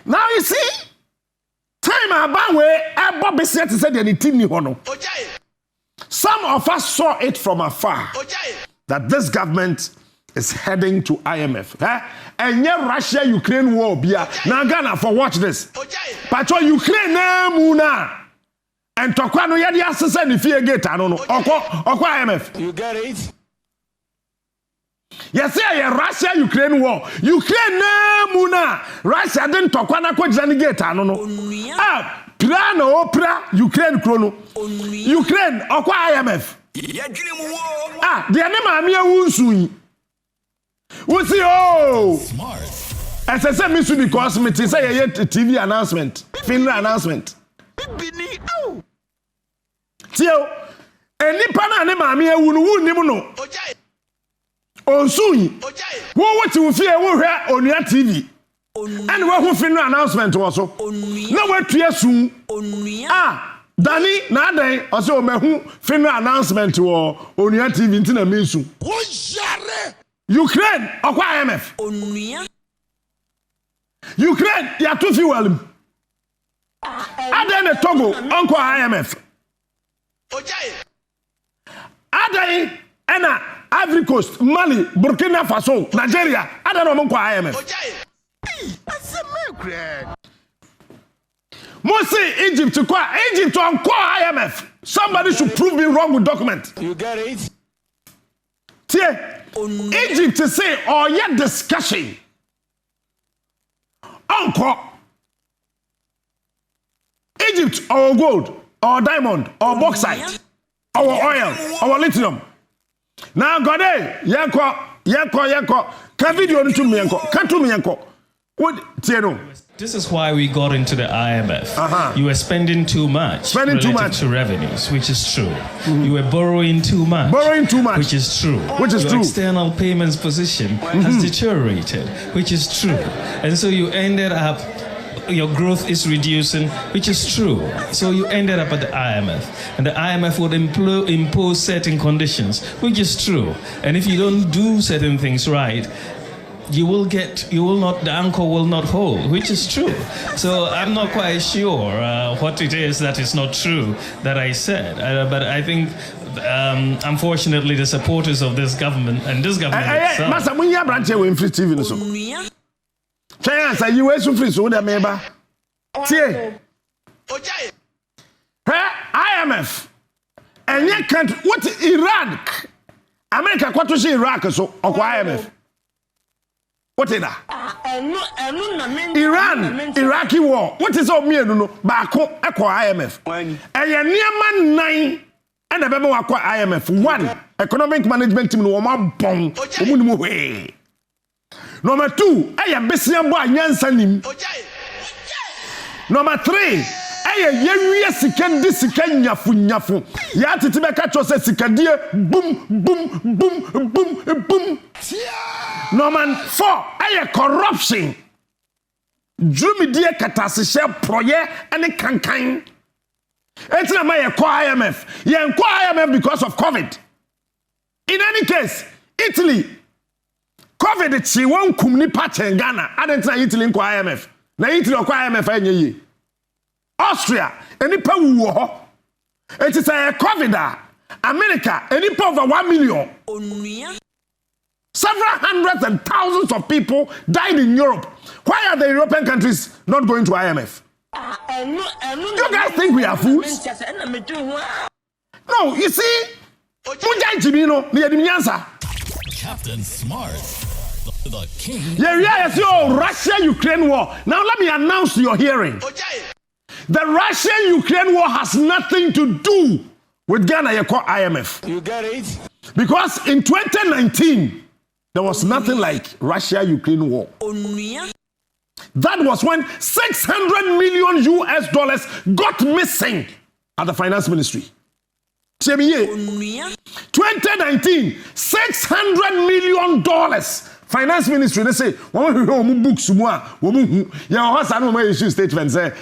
Now you see, time about where Bobby said to say the team ni hono. Some of us saw it from afar that this government is heading to IMF. And yet Russia-Ukraine war bia. Now Ghana for watch this. Pacho Ukraine na muna. And tokwa no yadi asese ni fie gate ano okwa IMF. You get it? Yes, yeah, Russia-Ukraine war. Ukraine na muna. Russia didn't tokwa na kwa jani gate ano no. Pra na opra Ukraine krono. Ukraine okwa IMF. The name amia wunsu. We see Smart. As I said, Miss because me say a TV announcement, funeral announcement. Tio, any pana ne mami e wunu nimu no. Onsuyi. Wo what you fear wo hwe onua TV. And wo hu funeral announcement also. Na we tue sun. Dani na adan also mehu funeral announcement wo onua TV ntina mensu. Wo yare. Ukraine okwa IMF. Ukraine ya to fuel. Adan Togo onko IMF. Adan ena Ivory Coast, Mali, Burkina Faso, Nigeria. Adan onko IMF. Mose Egypt onko IMF. Somebody should prove me wrong with document. You get it? Tie Egypt to say or yet discussion. Uncle Egypt or gold or diamond or bauxite or oil or lithium. Now God yeko ka video to me yanko ka to me yanko. What tieno? This is why we got into the IMF. You were spending too much. To revenues, which is true. You were borrowing too much. Which is true. Your external payments position has deteriorated, which is true. And so you ended up, your growth is reducing, which is true. So you ended up at the IMF. And the IMF would impose certain conditions, which is true. And if you don't do certain things right, the anchor will not hold, which is true. So I'm not quite sure what it is that is not true that I said. But I think, unfortunately, the supporters of this government and this government itself. Master, when you branch away in free TV, so. China say you so free, so that member. See, IMF, and you can't. What Iran? America, what to say Iraq so or IMF? What is that? Iran, Iraqi war. What is all me no? Bako acquire IMF. And you near man 9 and the member acquire IMF. 1 economic management team no more bomb. Number 2, I am busy boy nyansanim. Number 3, I second nyafu. Ya titibe catch us sikadie boom boom boom boom boom. Number 4, I corruption. Drumidie katasishe proye and kankan. It's not my IMF. You inquire IMF because of COVID. In any case, Italy, COVID she won't come ni patch in Ghana. I didn't say Italy inquire IMF. Na Italy inquire IMF any. Austria, any pa wo. It is a COVID. America, any pa over 1 million. Several hundreds and thousands of people died in Europe. Why are the European countries not going to IMF? You guys think we are fools? No, you see, Captain Smart, the king. Yes, Russia-Ukraine war. Now let me announce to your hearing. The Russia-Ukraine war has nothing to do with Ghana, you call IMF. You get it? Because in 2019, there was nothing like Russia-Ukraine war. That was when $600 million US got missing at the finance ministry. 2019, $600 million. Finance ministry, they say, books, issue statement, say,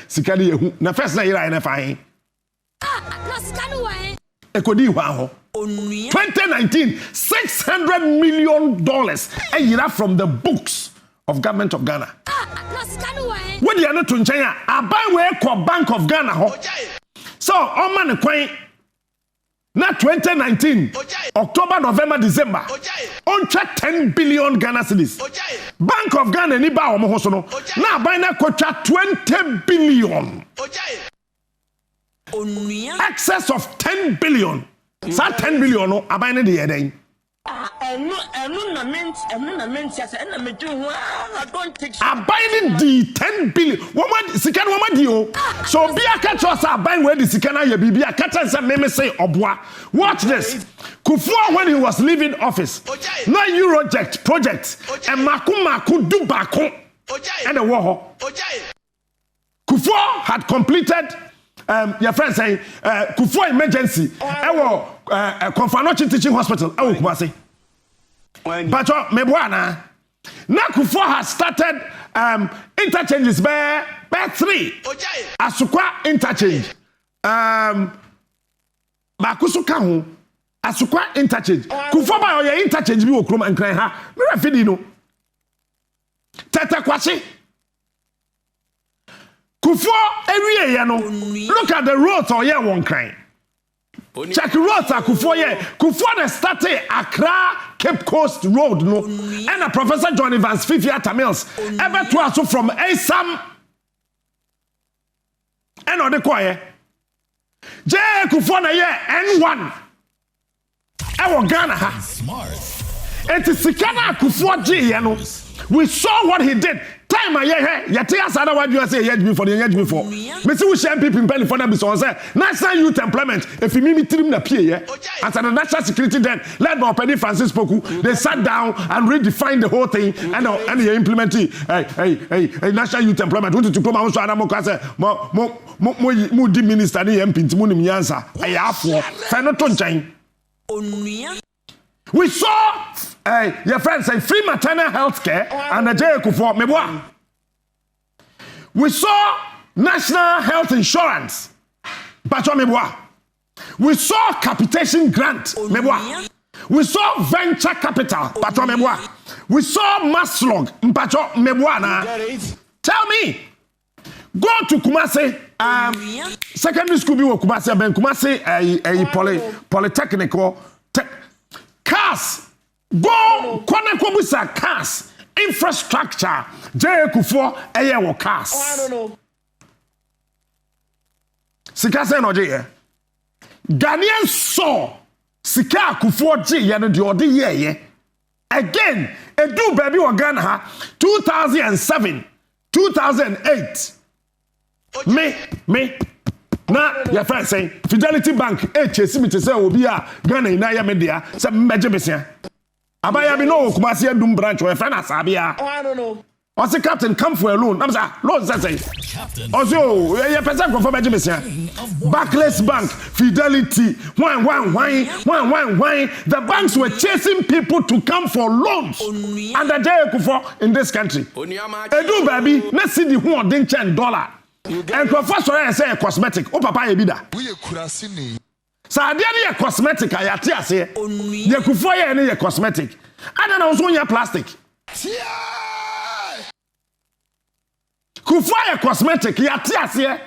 na first na ira NFI. 2019, $600 million a year from the books of government of Ghana. What do you know to China? I buy where called Bank of Ghana. So, on man coin. Now 2019, October, November, December, on track 10 billion Ghana cedis. Bank of Ghana ni ba omo hoso. Now buy na kocha 20 billion. Excess of 10 billion. Sa 10 billion no abai na de yeden. Abiding the 10 billion. Woman, Sikan woman dio. So be a catch us abiding where the Sikana ye be a catch us and say obwa. Watch this. Kufuor when he was leaving office. No Euroject project. And Maku do bako. And the war. Kufuor had completed your friend saying Kufuor emergency. Ewo Konfanochi teaching hospital. Ewo Kumasi. But Mebwana. Now Kufuor has started interchanges by 3. Asukwa interchange. Bakusuka ho. Asukwa interchange. Kufuor ba oye interchange bi wo krom ankran ha. Me refidi no. Tete kwasi. Kufuor every year no. Look at the roads or year one crying. Check roads are Kufuor year. Kufuor they started Accra Cape Coast Road no. And a Professor John Evans 5 year Tamils. Ever to us from Asam. And on the choir. J Kufuor na year N1. Ewo Ghana ha. Smart. It is Sikana Kufuor G no. We saw what he did. Time I hear you tell us other what you say yet before the yet before. Me see we share people in Penny for them so say national youth employment if you mean trim na pay as the national security then led by Penny Francis Poku they sat down and redefined the whole thing and they implemented national youth employment want to come out so anamo ka say mo di minister ni MP ntimu ni nyansa ayafo fa no to nchen. We saw your friends say free maternal health care and the J Kufuor meboa. We saw national health insurance. Bacho meboa. We saw capitation grant meboa. We saw venture capital bacho meboa. We saw maslog bacho meboa na. Tell me. Go to Kumasi secondary school bi wo Kumasi ben Kumasi polytechnical cars go kwana kobusa cars infrastructure J Kufuor eye wo cars. I don't know. Sika say no je Ghanaian saw Sika Kufuor je ye no de ode ye again edu baby wo Ghana ha 2007 2008 me na your friend say Fidelity Bank chase me to say obi a Ghana ina ya media say meje besia abaya bi no Kumasi Adum branch or friend asabia. I don't know. I say captain come for a loan. I'm say loan say also you person confirm meje besia Barclays Bank Fidelity why the banks were chasing people to come for loans under J Kufuor in this country edu baby na see the who odin chen dollar. And Professor sorry say cosmetic. Oh papa ye bi da. We kurasi ni. Sa ade ye cosmetic ayate ase. Ye Kufuor ye ne ye cosmetic. Ada na so nya plastic. Kufuor ye cosmetic yate ase.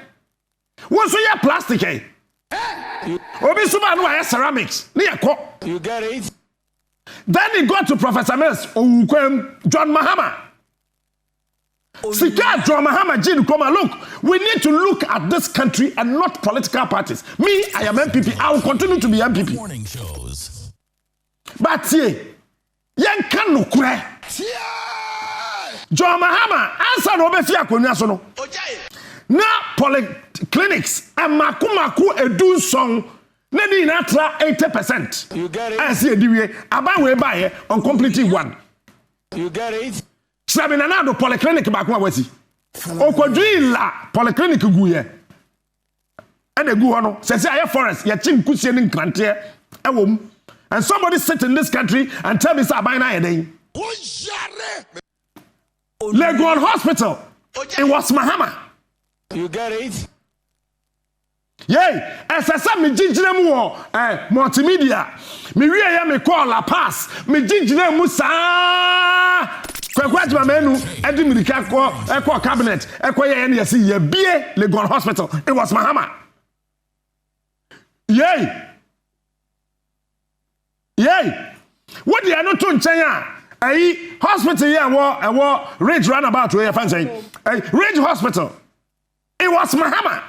Wo so ye plastic eh. Obi suba no ye ceramics. Ne ye ko. You get it? Then he got to Professor Mills Owukwem John Mahama. Sika John Mahama Jin Koma, look, we need to look at this country and not political parties. Me, I am MPP. I will continue to be MPP. Morning shows. But yen can no kure. John Mahama answer no be fi akonya so no. Na polyclinics and maku edu song na di na tra 80%. You get it? I see ediwe aba we buy on completely one. You get it? Sabi na do polyclinic back one wasi. Okwadwi la polyclinic guye. And the gu hono say aye forest ya chinkusie ni nkrante ewom. And somebody sit in this country and tell me say aban na yeden. Legon Hospital. It was Mahama. You get it? Yay, as I said, me jinjina mu multimedia. Me wiye ya me call La Pass. Me jinjina mu sa Kwakwa menu edi mirika ko cabinet ye na yesi ye bie Legon Hospital. It was Mahama. Yay. What the no to nchen a hospital here wo Ridge roundabout where you fancy. Ridge Hospital. It was Mahama.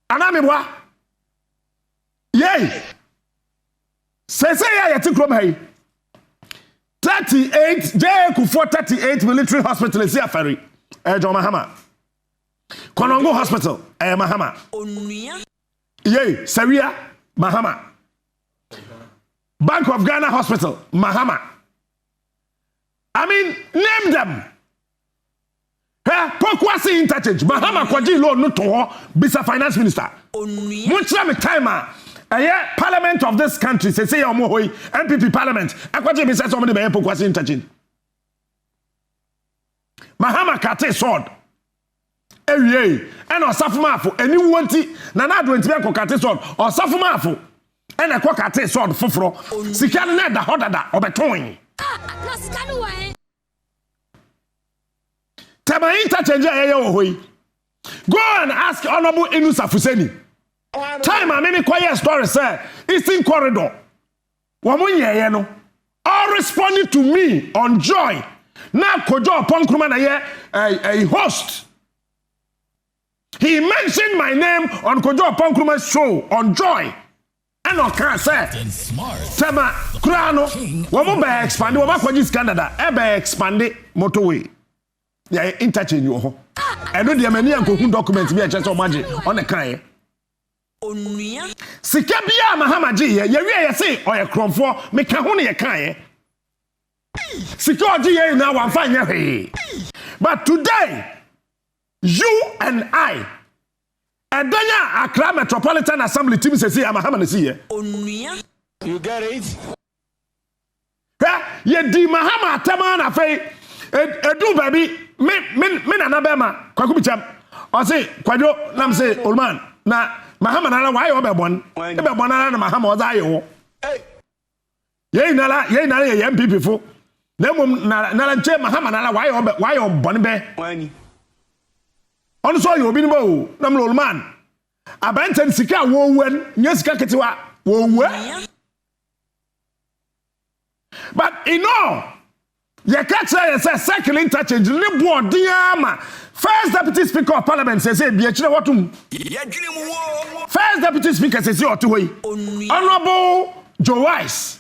Anamibwa. Yay. Say ya yeti krom hay. 38 J.K. 38 military hospital is here ferry. John Mahama. Konongo Hospital, Mahama. Yay, Saria, Mahama. Bank of Ghana Hospital, Mahama. I mean, name them. Pokwasi interchange, Mahama Kwaji Lo Nuto, Bisa Finance Minister. Munchra me timer. Parliament of this country, say MPP Parliament. Akwaji be say somebody be Pokwasi interchange. Mahama kate sword. Ewie, and osafumafo eni wonti na na do ntime akokate sword. Osafumafo and akokate sword foforo. Sika na da hodada obeton. Na sika no wa. Tama interchange ayeye ohoi. Go and ask Honorable Inusa Fuseni. Time I made me quiet story, sir. Eastern Corridor. Wamunye no. All responding to me on Joy. Now Kojo Ponkruma a host. He mentioned my name on Kojo Ponkruma's show on Joy. And okay, sir. Tema Krano. Wamu be expand. Wama Kwajis Canada. Ebe expand motorway. Yeah, interchange you ho. I know the many and documents be a chance of magic on the kind. Sika bia Mahama ji ye wie say oye kromfo me ka ho ne ye kan ye sika oji ye na wan fa nye hwe. But today you and I Edanya Accra Metropolitan Assembly team say Mahama na see ye. You get it? Ye di Mahama atama na fe edu baby me na bema kwaku bicham o say kwadwo nam say Olman na Mahama na why obebon ebebon na Mahama oza ye wo ye nala ye MPP fo na mum na nche Mahama na why obon be on so you obi ni bo na Olman abanten sika wo wen nye sika ketewa wo we. But ye catch say second interchange ni board diama. First Deputy Speaker of Parliament says, Watum. First Deputy Speaker says, Honorable Joe Wise.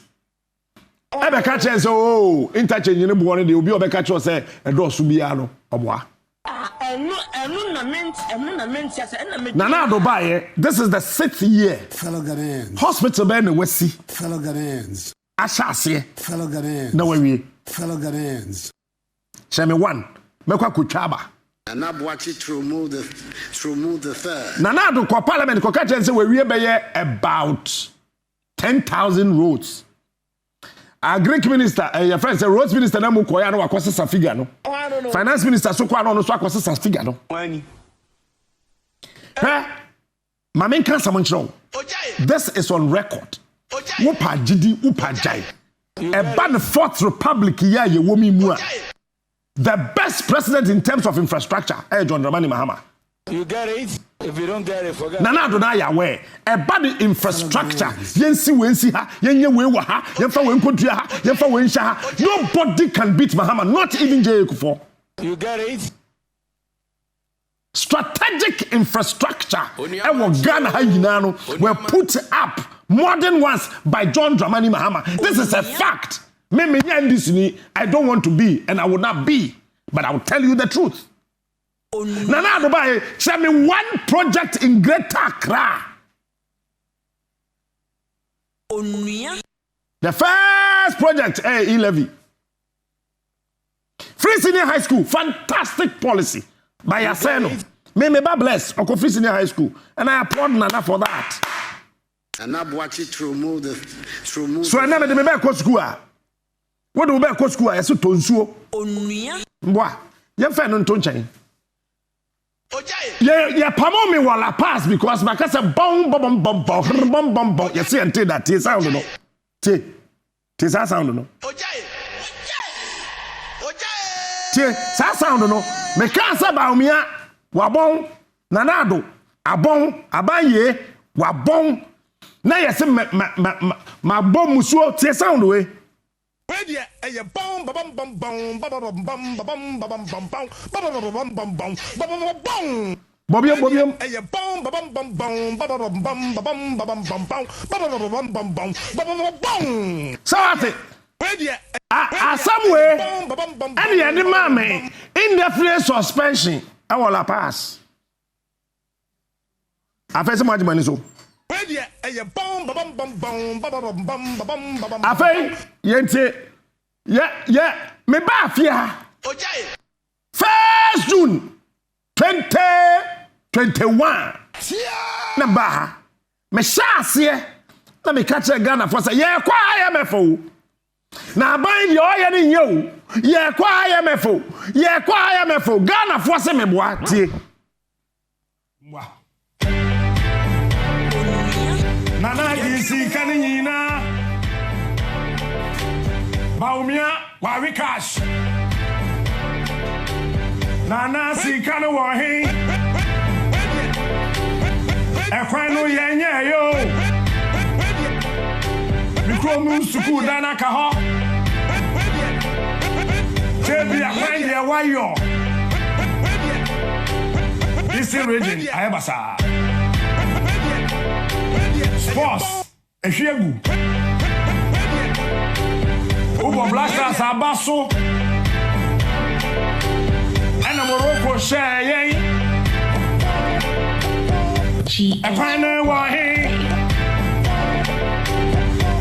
Ebe catch says, oh, interchange in the morning, they will be over catch or say, a door subiano, or what? Nana Dubai, this is the 6th year. Fellow Ghanaians. Hospital Ben Wessi. Fellow Ghanaians. Ashasi. Fellow Ghanaians. No way. Fellow Ghanaians. Shame one. Mekwa Kuchaba. And I watch it to remove the third. Nana do kwa parliament kwa catch and say we be about 10,000 roads. Our Greek minister, your friend say roads minister na mu koya no akwose figure no. Finance minister so kwa no so akwose figure no. Mamen kan samonchro. This is on record. Upa jidi upa jai. Eba the Fourth Republic ya ye womi mu. The best president in terms of infrastructure, John Dramani Mahama. You get it? If you don't get it, forget. Nana do na ya we. About the infrastructure, yensi wensi ha, yenye we wa ha, yenfa we nkotua ha, yenfa we nsha ha. Nobody can beat Mahama, not even J.K. You get it? Strategic infrastructure ewo Ghana ha yina no were put up modern ones by John Dramani Mahama. This is a fact. I don't want to be, and I will not be, but I will tell you the truth. Nana Dubai, show me one project in Greater Accra. The first project, E-Levy. Free Senior High School, fantastic policy by Aseno. May bless Oko Free Senior High School, and I applaud Nana for that. And I watch it to remove the. So I never did me school. What do we go school? I said tonsuo. Mbwa, ye fa no ntonchan. Ye pamo me wala pass because my kasa bom bom bom bom bom bom. You see until that sound no. Ti sound no. tie sa sound no me ka sa baumia wabon nanado abon abaye wabon na yesi ma bom musuo tie sound we Media a bomb bum bum bum bum bum bum bum bum bum bum bum Bobium a bomb bum bum bum bum bum bum bum bum Sawate somewhere and the mame indefinite suspension I will pass I face much money so Afei yente yeah me ba fia 1st June 2021 na ba me shaase na me catch Ghana for say ye kwa IMF o na ban ye oye ni nye o ye kwa IMF o Ghana for say me boa tie wa Nana gisi kanina Baumia wa cash Nana si kanu wa hin Ekwanu yenye yo Mikromu suku dana ka ho Tebi akwende wayo Isi region ayabasa Sports, Eshiegu. Ubo Blasters Abaso. And a Morocco share. A final wahi.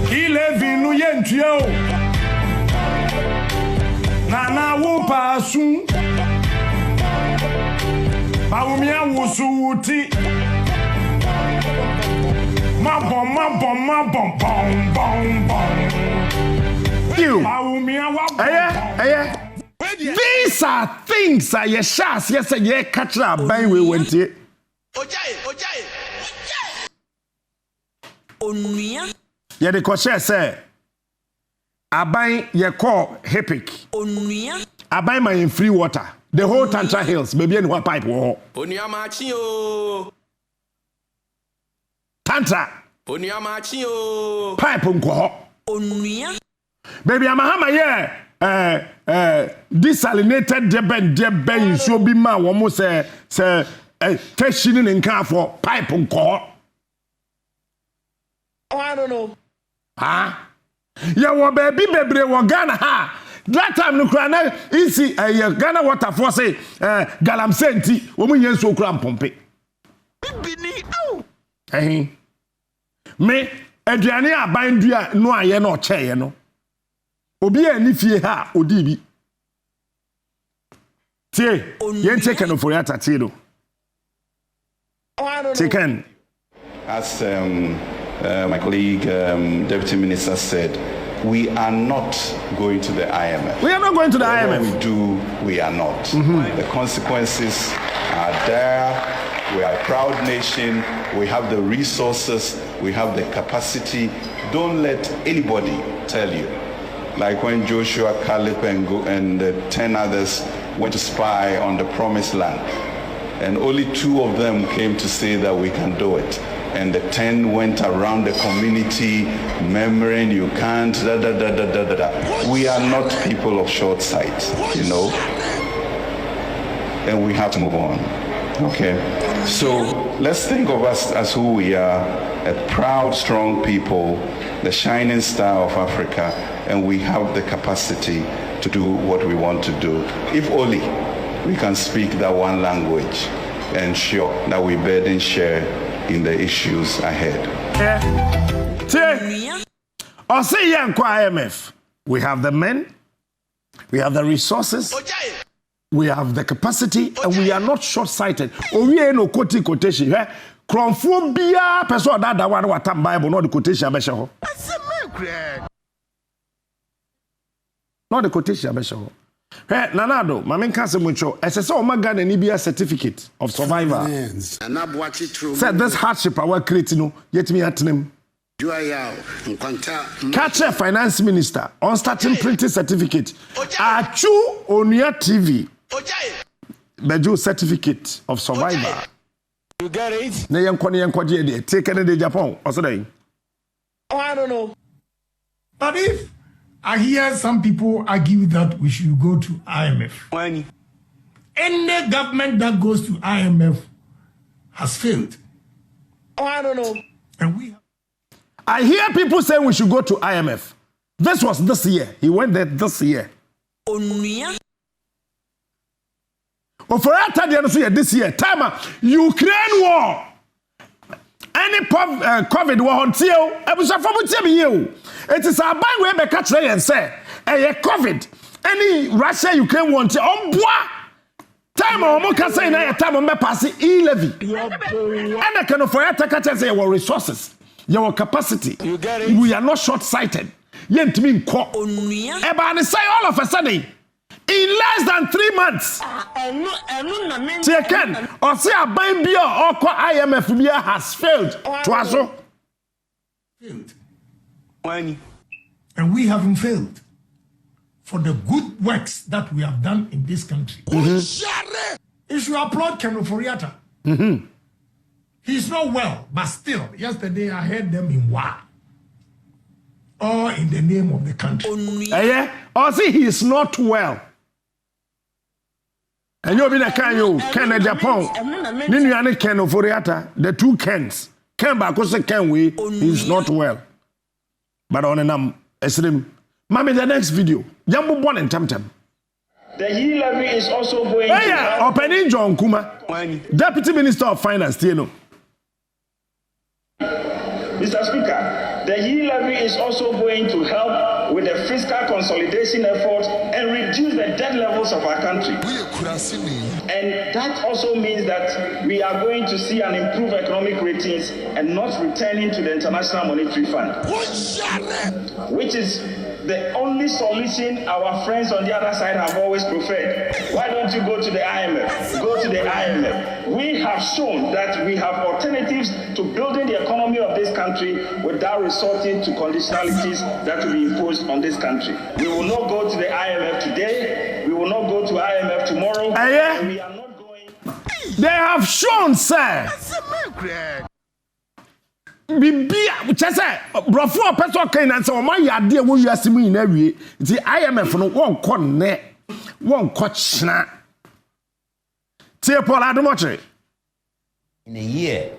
11 Nuyentio. Nana Wupa Soon. Baumia Wusuti. Ma bom, These are things that you shas, yes, and ye catch up by we went here. Yeah, the coach say, I buy your call Hepic. I buy my in free water. The whole Tantra Hills, maybe in what pipe war. Tantra. Pipe unko. Baby, I'm a hammer, desalinated deben so be ma womo say question in car for pipe unko. Oh, I don't know. Huh? Yeah, well, baby, Ghana, ha. That time, no crana, easy, Ghana water for say, Galam Senti, woman, yes, so cram pompe. Hey, me, Adriania, bindia, no, I no chair, no. Obi any fie ha, odibi. Tie, yen take no for yata tiro. Taken. As my colleague, Deputy Minister said, we are not going to the IMF. We are not going to the IMF. We do, we are not. The consequences are there. We are a proud nation. We have the resources. We have the capacity. Don't let anybody tell you. Like when Joshua, Caleb, and 10 others went to spy on the promised land. And only 2 of them came to say that we can do it. And the 10 went around the community murmuring, you can't, da da da da da da. We are not people of short sight, you know. And we have to move on. Okay. So let's think of us as who we are, a proud, strong people, the shining star of Africa, and we have the capacity to do what we want to do. If only we can speak that one language and ensure that we burden share in the issues ahead. Or say IMF. We have the men, we have the resources, we have the capacity, and we are not short-sighted. Or we ain't no quotation. Cronphobia, person that one what time Bible, not the quotation. Not the quotation. Hey, Nanado, my main cousin Mucho, as I saw my gun and EBS certificate of survivor. And I watch it through. Said this hardship I was creating, yet me at him. Catch a finance minister on starting printing certificate. Achu Onia TV. Beju certificate of survivor. You get it? Take Canada, Japan. What's the name? Oh, I don't know. But if I hear some people argue that we should go to IMF. When? Any government that goes to IMF has failed. Oh, I don't know. And I hear people saying we should go to IMF. This was this year. He went there this year. For this year, time Ukraine war. Any COVID war until it is a bang way back and say, COVID. Any Russia Ukraine war until time or more can say na time on pass e-levy. And I can for attack say our resources, your capacity. We are not short-sighted. Yet mean ko. And say all of a sudden. In less than 3 months, Taken or say a bind beer or IMF beer has failed. Failed. And we haven't failed for the good works that we have done in this country. You should applaud Ken Oforiatta. He's not well, but still, yesterday I heard them in war. All in the name of the country. Or see he is not well. And you've been a Ken Japan. Nini Ken Oforiatta, the two Kens. Ken Bakose Ken we is not well. But on a esrim. Mami, the next video. Jambo born in Tamtam. The e-levy is also going to opening John Kuma, Deputy Minister of Finance, you know. Mr. Speaker, the e-levy is also going to help with the fiscal consolidation efforts and reduce the debt levels of our country. And that also means that we are going to see an improved economic ratings and not returning to the International Monetary Fund, which is the only solution our friends on the other side have always preferred. Why don't you go to the IMF? Go to the IMF. We have shown that we have alternatives to building the economy of this country without resorting to conditionalities that will be imposed on this country. We will not go to the IMF today. We will not go to IMF tomorrow. And we are not going. They have shown, sir. Bibia chese brofo person kan na say o ma yade wo wiase mu ina wie ti IMF no won kɔ ne won kɔ china tie Paul Adomoche. In a year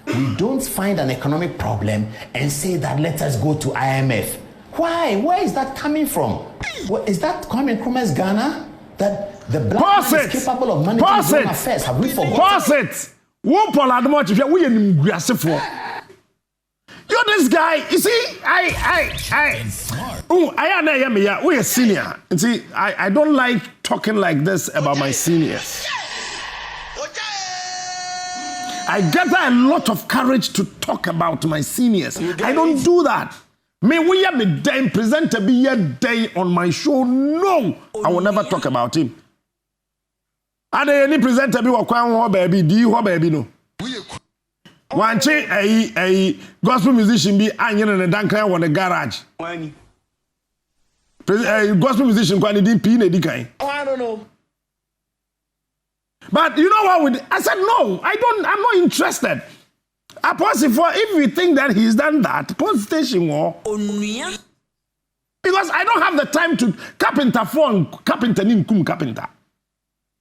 we don't find an economic problem and say that let us go to IMF. Where is that coming from? Is that Kwame Nkrumah's Ghana that the black man is capable of managing his own affairs? Have we forgotten? Pause it. Wo Paul Adomoche we nim guasefo. You this guy, you see, we're a senior. You see, I don't like talking like this about my seniors. I gather a lot of courage to talk about my seniors. I don't do that. May we have a day presenter be a day on my show? No, I will never talk about him. Are there any presenter be what baby? Do you baby no? One a gospel musician be hanging in a dunker on the garage. Gospel musician can DP. I don't know. But you know what? I said no. I'm not interested. If we think that he's done that, post station war. Because I don't have the time to carpenter.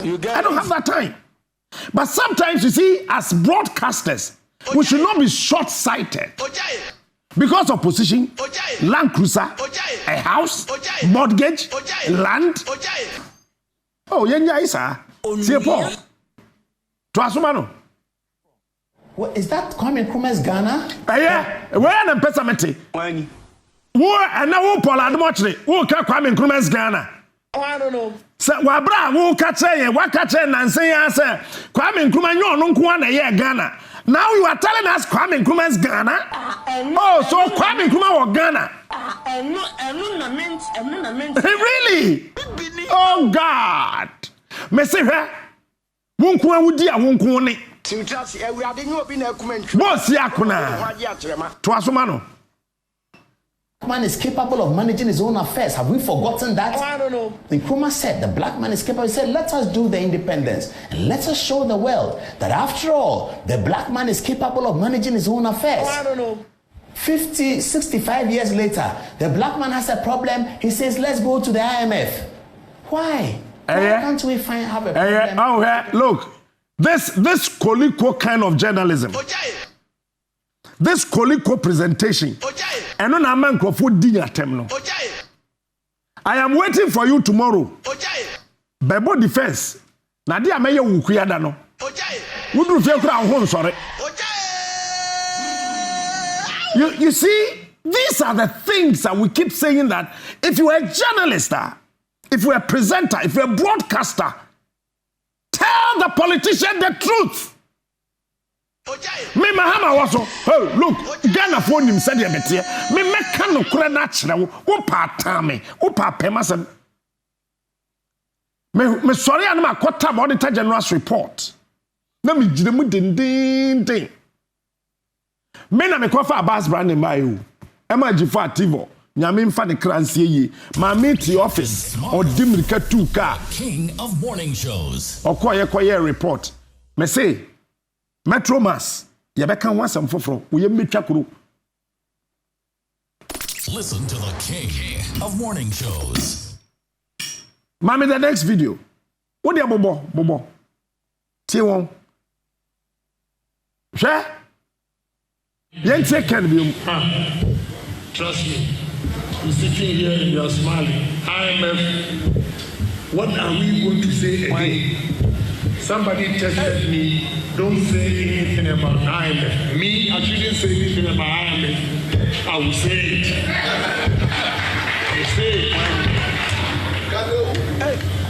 I don't have that time. But sometimes you see, as broadcasters. We should not be short-sighted because of position, land cruiser, a house, mortgage, land. Oh, yenya isa. See Paul. Twasumano. What is that Kwame Nkrumah's Ghana? Yeah. Where am pesamete? Wo and now Paul Adomoche. Wo ka Kwame Nkrumah's Ghana. Oh, I don't know. So wabra wo ka che na nsen ya say Kwame Nkrumah nyo no nko na ye Ghana. Now you are telling us Kwame Nkrumah's Ghana? Oh, so Kwame Nkrumah was Ghana? Really? Oh, God. Messi, wonku awudi a wonku ne. Boss yakuna. Twasomano. man is capable of managing his own affairs. Have we forgotten that? Oh, I don't know. Nkrumah said the black man is capable. He said, let us do the independence and let us show the world that after all, the black man is capable of managing his own affairs. Oh, I don't know. 50, 65 years later, the black man has a problem. He says, let's go to the IMF. Why? Why can't we have a problem? Look, this Koliko kind of journalism, this Koliko presentation, and on a man for dinner terminal. I am waiting for you tomorrow. Bebo defense. Nadia Maya Wukuyadano. Would you feel crown home, sorry? You see, these are the things that we keep saying that if you are a journalist, if you're a presenter, if you're a broadcaster, tell the politician the truth. Me mahama waso. Oh, look, Ghana phone him said yebetie. Me meka no kura na kire wo pa tame, wo pa pemasem. Me sorry an ma kwata auditor general's report. Na me gire mu dindindin. Me na me kwafa Abbas brand name ayu. Ema gifo ativo. Nyame mfa ne kransie yi. Ma meet the office or dimrika 2 car. King of morning shows. Okoye report. Me say Metro Mass, yebeka wansam foforo, uye metwa kuro. Listen to the king of morning shows. Mami, the next video. What dia bobo? Tie won. Hwe? Yen take can be. Trust me. You're sitting here and you're smiling. IMF, what are we going to say again? Somebody texted me, don't say anything about IMF. Me, I shouldn't say anything about IMF. I will say it. I will say it.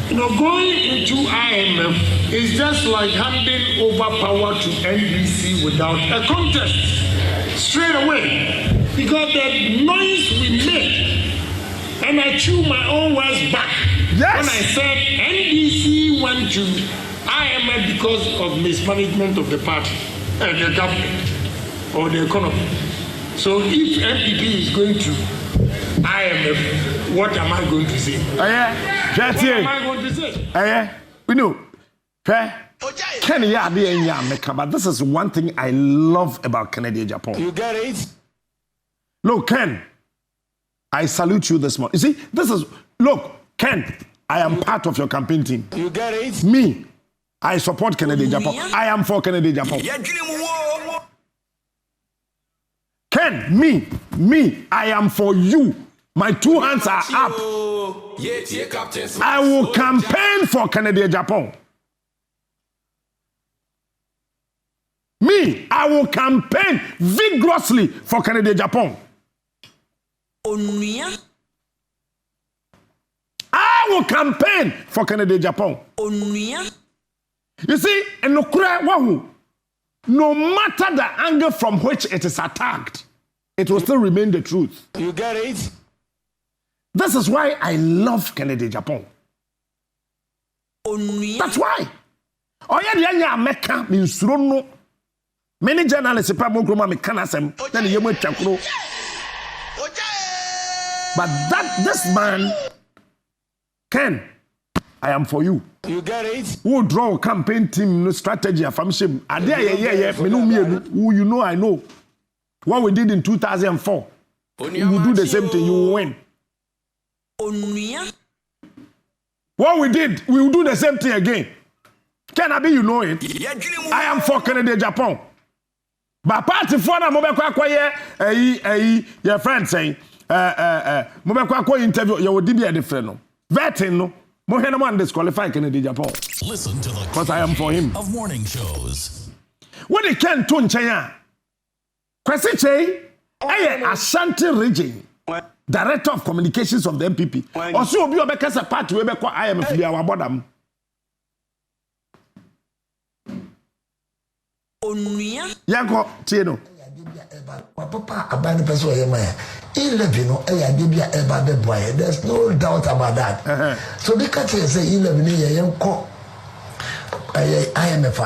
You know, going into IMF is just like handing over power to NDC without a contest. Straight away. Because the noise we made, and I chew my own words back. Yes. When I said NDC went to IMF because of mismanagement of the party, the government, or the economy. So if MPP is going to IMF, what am I going to say? What am I going to say? We know. Kenny, but this is one thing I love about Canada, Japan. You get it? Look, Ken, I salute you this morning. You see, look, Ken, I am part of your campaign team. You get it? Me, I support Canada, Japan. I am for Canada, Japan. Ken, me, I am for you. My 2 hands are up. I will campaign for Canada, Japan. Me, I will campaign vigorously for Canada, Japan. I will campaign for Canada, Japan. You see, no matter the angle from which it is attacked, it will still remain the truth. You get it? This is why I love Canada, Japan. That's why. Many journalists say, but this man, Ken, I am for you. You get it? Who draw a campaign team strategy from him? You know, I know. What we did in 2004. You will do the same thing, you will win. What we did, we will do the same thing again. Can I be, you know it? I am for Canada, Japan. But party for na your friend saying, interview, you will be a different. Vetting no. Mohenaman disqualify Canada, Japan. Listen to the because I am for him. Of morning shows. What they can tune Chaya. Kwesi Che, Ashanti region. Director of Communications of the MPP. Also, obi obekasa party we be kwa IMF bi awabodam. Yanko Tieno. Papa abani peso yema. 11 no bia eba be boy. There's no doubt about that. So they can say 11 ye yanko IMF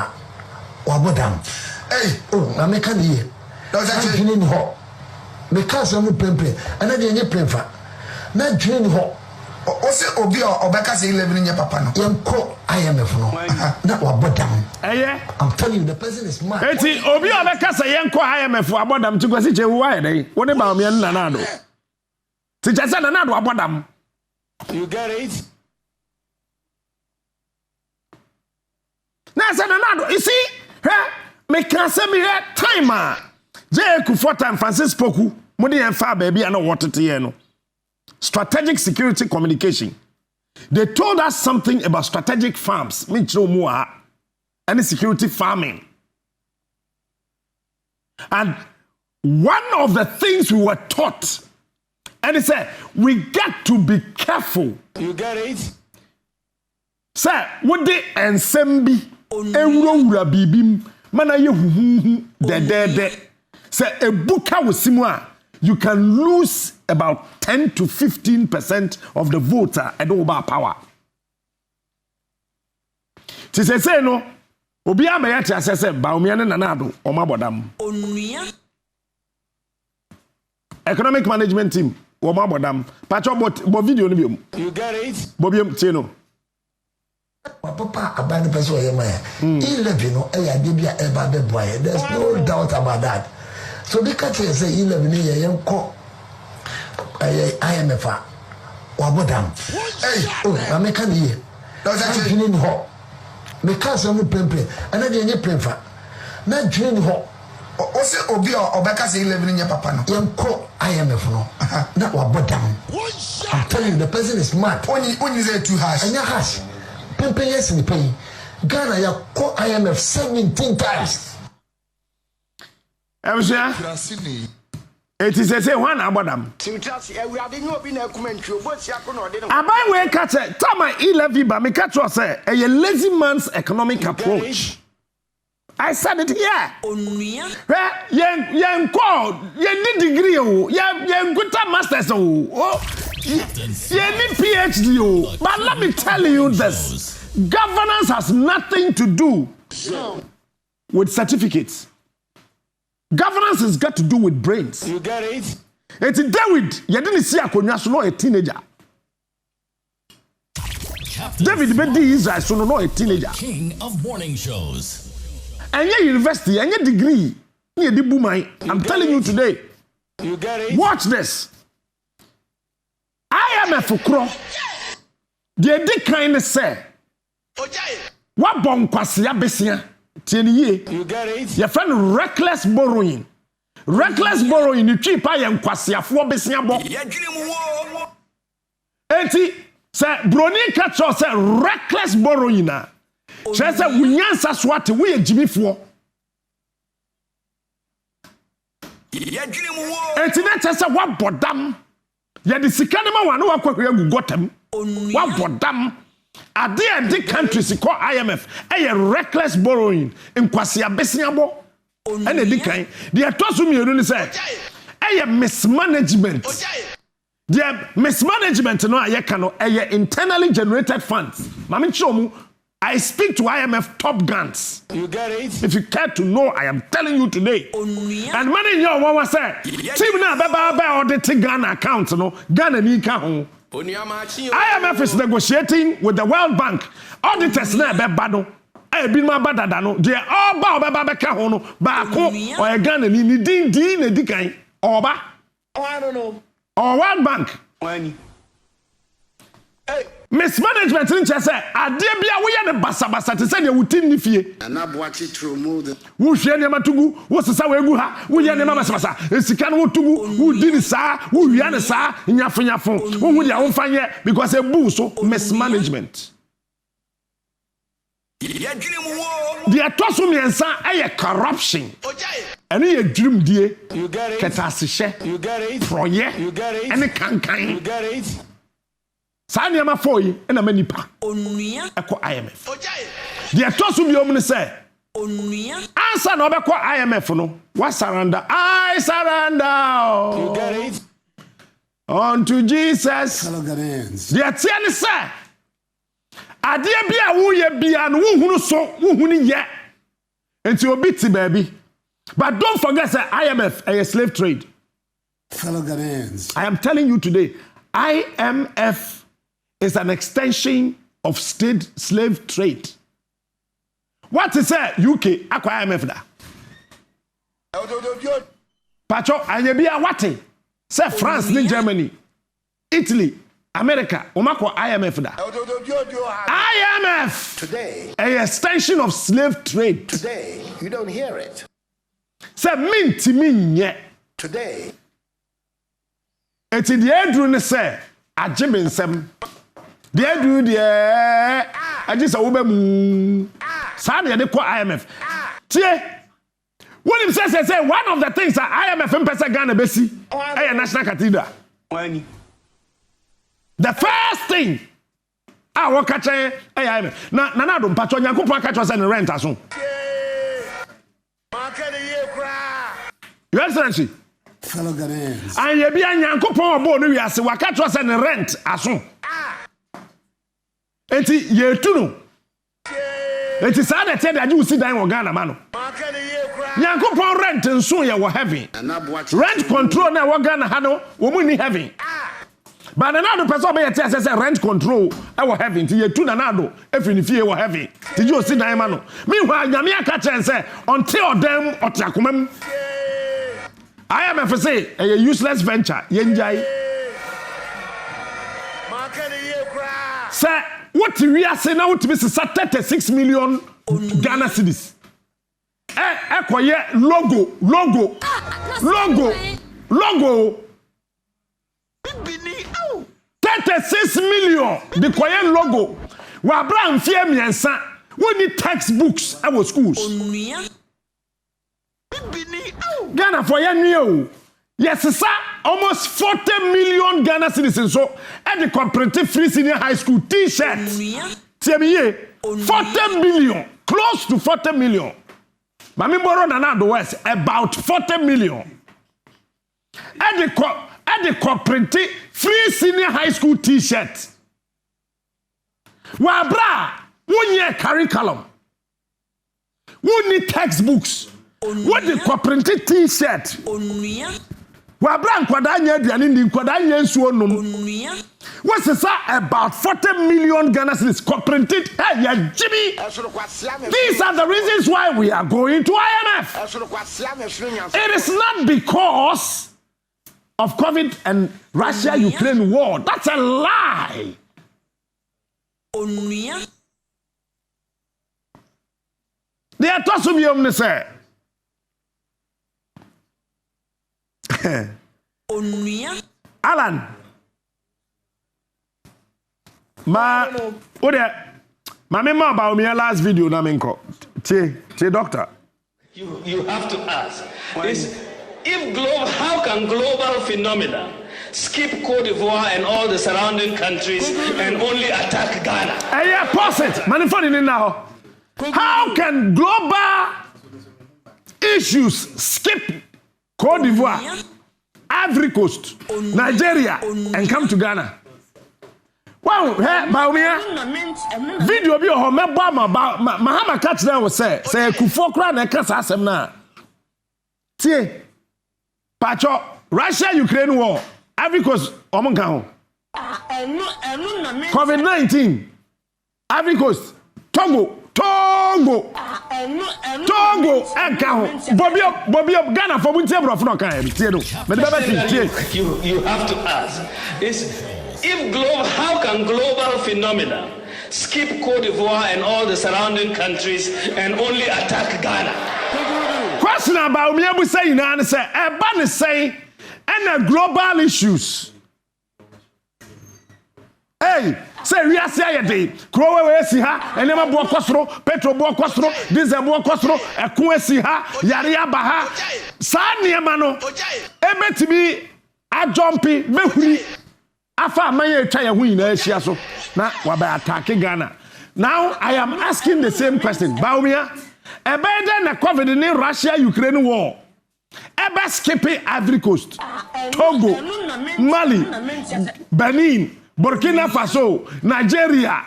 wabodam. Hey, na meka ni. Don't say ho. me cast on pempe and I didn't pay for na dream ho o se obi o beka say 11 nya papa no yenko IMF no na wabodam I'm telling you the person is mad eti obi o beka say yenko IMF wabodam tikwasi che wo aye dey wo ne ba me na na do ti che say na na do wabodam You get it? Na say na na do you see me can say me time J.Q. Fortan Francis Poku mudi enfa baby and what it here no strategic security communication. They told us something about strategic farms, and security farming. And one of the things we were taught, and he said, we got to be careful. You get it? Sir, what they ensemble, ewura bibim, mana ye de. Sir, a buka with simwa. You can lose about 10 to 15% of the voter and over power. Ti say no, obi amayati asese ba omiane nanado o mabodam. Economic management team o mabodam. Pacho bo video ni biom. You get it? Bobiom tieno. Papa abani person yema. 11 no e ya de bia e ba be boy. There's no doubt about that. So because you say 11 year yenko IMF wabodam. Hey, oh, I make an year. Does that mean ho? Me cast on pempe and I didn't pay for. Na dream ho. O se obi o beka say 11 year papa no. Yenko IMF no. Na wabodam. I'm telling you the person is mad. Only say too harsh. Anya harsh. Pempe yes ni pay. Ghana ya call IMF 17 times. It is a say one abodam. Abai we catch it. Tama 11 ba me catch us say a lazy man's economic approach. I said it here. Yen call, yen degree o, yen good masters o. Yen PhD o. But let me tell you this. Governance has nothing to do with certificates. Governance has got to do with brains. You get it? It's David. You didn't see a teenager. David Bedi is a teenager. King of morning shows. And your university, and your degree. I'm telling you today. You get it? Watch this. IMF Kro. They did kind of say. What bon kwasia besia? You get it? Your friend reckless borrowing. Reckless borrowing, you cheap I am kwasia for besia bo. Eti, say, Brony catch us say reckless borrowing na. Say, we nyansa swati, we a Jimmy for. Eti, na say, what bodam? Ya the sikanema wanu wakwe got them. What bodam? Are there the countries called IMF? A reckless borrowing in Kwasia Besiabo and a decline. They are tossing me say a mismanagement. The mismanagement no ayekano a internally generated funds. Mami chomu, I speak to IMF top guns. You get it? If you care to know, I am telling you today. And many in your one say, team na baba audit Ghana account no Ghana ni ka ho. IMF is negotiating with the World Bank. Auditors na be bado. I be ma badada no. They all ba baba ka ho no. Ba ko o Ghana ni din na di kan. Oba. I don't know. Or World Bank. When Mismanagement in say ade bia wo ye ne basa te say de wutin ni fie. Na boachi to remove the Wo hwe ne matugu, wo sesa we gu ha, wo ye ne basa. Esika no tugu, wo di ni sa, wo hwia ne sa, nyafo. Wo hu dia wo fanye because e bu so mismanagement. The atoso miensa eye corruption. And ye dream die. you get it? Ketasehye. You get it? Proye. You get it? Ene kankan. You get it? Sanya ma foi ena manipa. Eko IMF. The atoso mi omne say. Answer no be ko IMF no. What surrender? I surrender. You get it? Unto Jesus. fellow Ghanaians. The atiane say. Ade bia wo ye bia no wo hunu so, wo hunu ye. Enti obi ti baby. But don't forget say IMF a slave trade. Fellow Ghanaians, I am telling you today, IMF is an extension of state slave trade. What is it? UK akwa IMF da. Pacho anyebia wate. Say France ni Germany, Italy, America, omako IMF da. IMF today, an extension of slave trade. Today, you don't hear it. Say minti minye. Today. Eti the edru ne say agebe nsem. The edru the agisa wo be mu. Sa na de ko IMF. Tie. When him say one of the things that IMF mpesa Ghana besi a national cathedral. The first thing I work at IMF. Na do mpacho Nyankopon ka cho say rent aso. Your Excellency, fellow Ghanaians, and ye bia Nyankopon obo no wiase waka cho say rent aso. Enti ye tu no. Enti sa na tell that you sit down in Ghana man. Nyankopon rent nso ye wo heaven. Rent control na wo Ghana ha no wo mu ni heaven. But na do person be tell say rent control e wo heaven ti ye tu na do efi ni fie wo heaven. Ti you sit down man no. Meanwhile nyame aka chen say until them otiakomam. IMF say a useless venture yenjai. Say what we are saying now to be 36 million Ghana cedis. Ekoye logo 36 million the koye logo wa bra mfie miensa we need textbooks our schools Ghana for ye yes sir almost 40 million Ghana citizens so at the cooperative free senior high school t-shirts 40 million close to 40 million. Mami borrow na the West about 40 million. At the cooperative free senior high school t-shirt. Wa bra, one year curriculum. One need textbooks. What the cooperative t-shirt. Wa bra nkwadanya aduane ndi nkwadanya nsuo nom. What's about 40 million Ghana cedis cooperative? Hey, yeah, Jimmy. These are the reasons why we are going to IMF. It is not because of COVID and Russia-Ukraine war. That's a lie. They are tossing me on the say. Alan. My mema about me last video na menko. Che doctor. You have to ask. How can global phenomena skip Cote d'Ivoire and all the surrounding countries and only attack Ghana? Yeah, pause it. Manifest now. How can global issues skip Cote d'Ivoire, Ivory Coast, Nigeria, and come to Ghana? Wow, Baumia video bi o me ba Mahama catch them will say Kufo kra na kasa asem na tie pacho Russia Ukraine war Ivory Coast omonka ho COVID-19 Ivory Coast Togo enka ho Bobby Ghana for buntie bro no kan e tie no me de baba tie you have to ask how can global phenomena skip Cote d'Ivoire and all the surrounding countries and only attack Ghana? Question about me, I say, and say, a say, and global issues. Hey, say we are saying day, Crowe we see her, and never bo kwasro, Petro bo kwasro, diesel bo kwasro, Ekun see her, Yaria baha, Sa niamano, ebetimi a jumpy, mehuri. Afa maye twa ye hu ina ahia so na wa ba attack Ghana. Now I am asking the same question. Baumia, ebeden na COVID in Russia Ukraine war. Ebe skip Ivory Coast, Togo, Mali, Benin, Burkina Faso, Nigeria.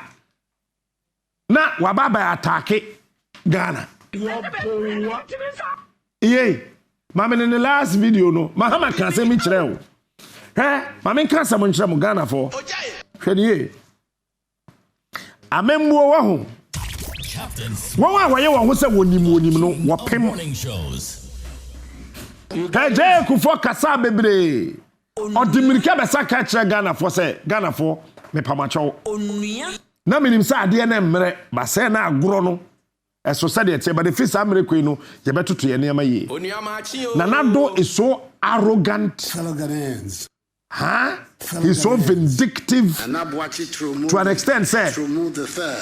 Na wa ba attack Ghana. Yeah. Mama in the last video no. Mahama can say me chere. Mama can say me chere mo Ghana for. Hwede. Amemmuo wa ho. Wa wa ye wo ho se wonim no wo pem. Kaje kufo kasa bebre. Odimirika besa ka chere Ghana for say Ghana for me pamacho. Na minim sa ade na mmere ba se na agoro no. Eso said it, but the first American no, you better to your ye. Nanado is so arrogant. Huh? He's so vindictive to an extent, sir.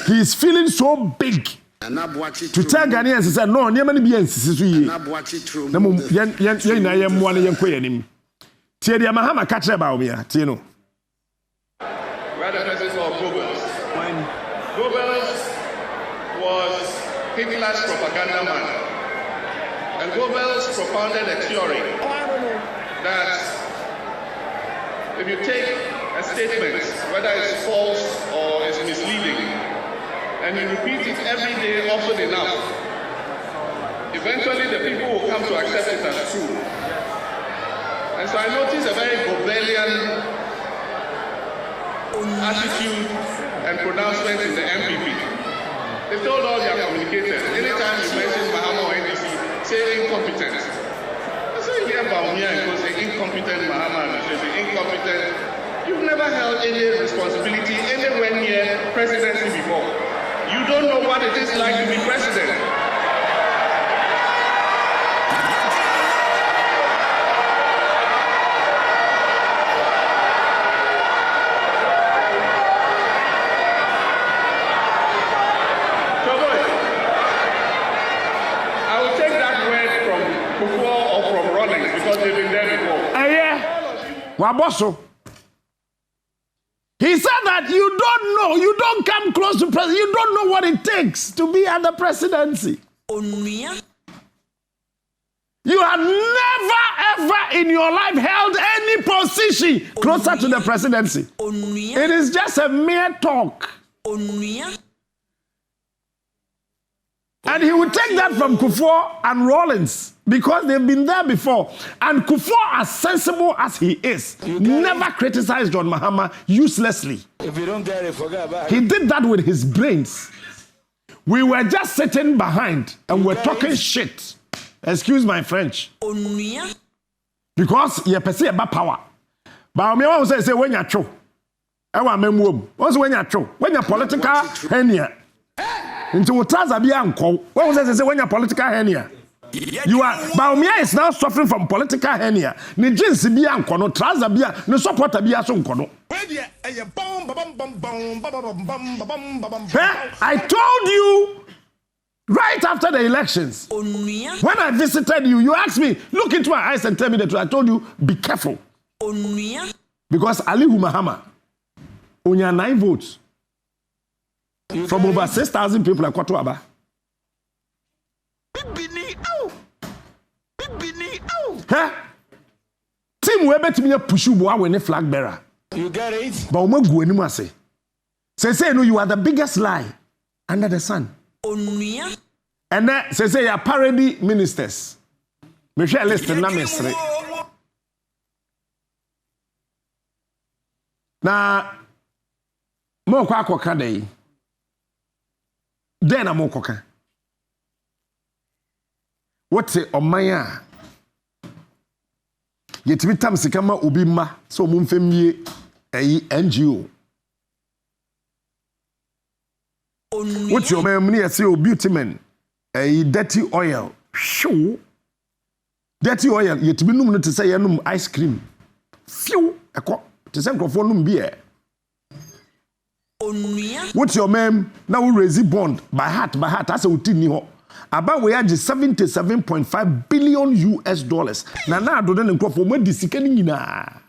He's feeling so big. To tell Ghanaians, he said, no, near many beings. Tia Mahama catch about me, Tino. Hitler's propaganda man. And Goebbels propounded a theory that if you take a statement, whether it's false or it's misleading, and you repeat it every day often enough, eventually the people will come to accept it as true. And so I noticed a very Goebbelian attitude and pronouncement in the MPP. They told all their communicators, anytime you mention Mahama or NDC, say incompetent. I say, hear about me and go say incompetent Mahama and say incompetent. You've never held any responsibility anywhere near presidency before. You don't know what it is like to be president. Waboso. He said that you don't know, you don't come close to president, you don't know what it takes to be at the presidency. You have never ever in your life held any position closer to the presidency. It is just a mere talk. And he would take that from Kufuor and Rawlings because they've been there before. And Kufuor, as sensible as he is, never criticized John Mahama uselessly. If you don't get it, forget about it. He did that with his brains. We were just sitting behind and we're talking shit. Excuse my French. Because you perceive about power. But I want to say when you're true. I want to when you're true. When you're political hernia. Into what be uncle. What was I say when you're political hernia? You are Baumia is now suffering from political hernia. Ni jeans be uncle, no trouser be no supporter be a son. I told you right after the elections. When I visited you, you asked me, look into my eyes and tell me the truth. I told you, be careful. Because Ali Mahama, only 9 votes. From over 6,000 people at Kwatuaba. Huh? Team we bet me a push you when a flag bearer. You get it? But we go anymore say. Say no, you are the biggest lie under the sun. And then say you are parody ministers. Me share list na mesre. Na mo kwa akoka dey. Then I'm koka. What's it on my yet we tam sikama ubima so mumfemie NGO. What's your man near say beauty man a dirty oil show dirty oil yet be num to say yanum ice cream few a cup to send for num beer. What's your man now raise bond by heart as a utini ho about we had $77.5 billion US. Na do den nkofo mo disika ni nyina.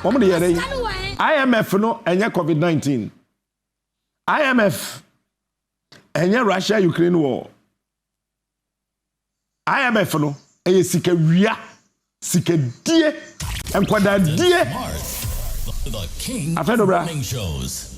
Omo de yare IMF no enye COVID-19. IMF enye Russia Ukraine war. IMF no eye sika wia sika die enkwada die. The king of morning shows.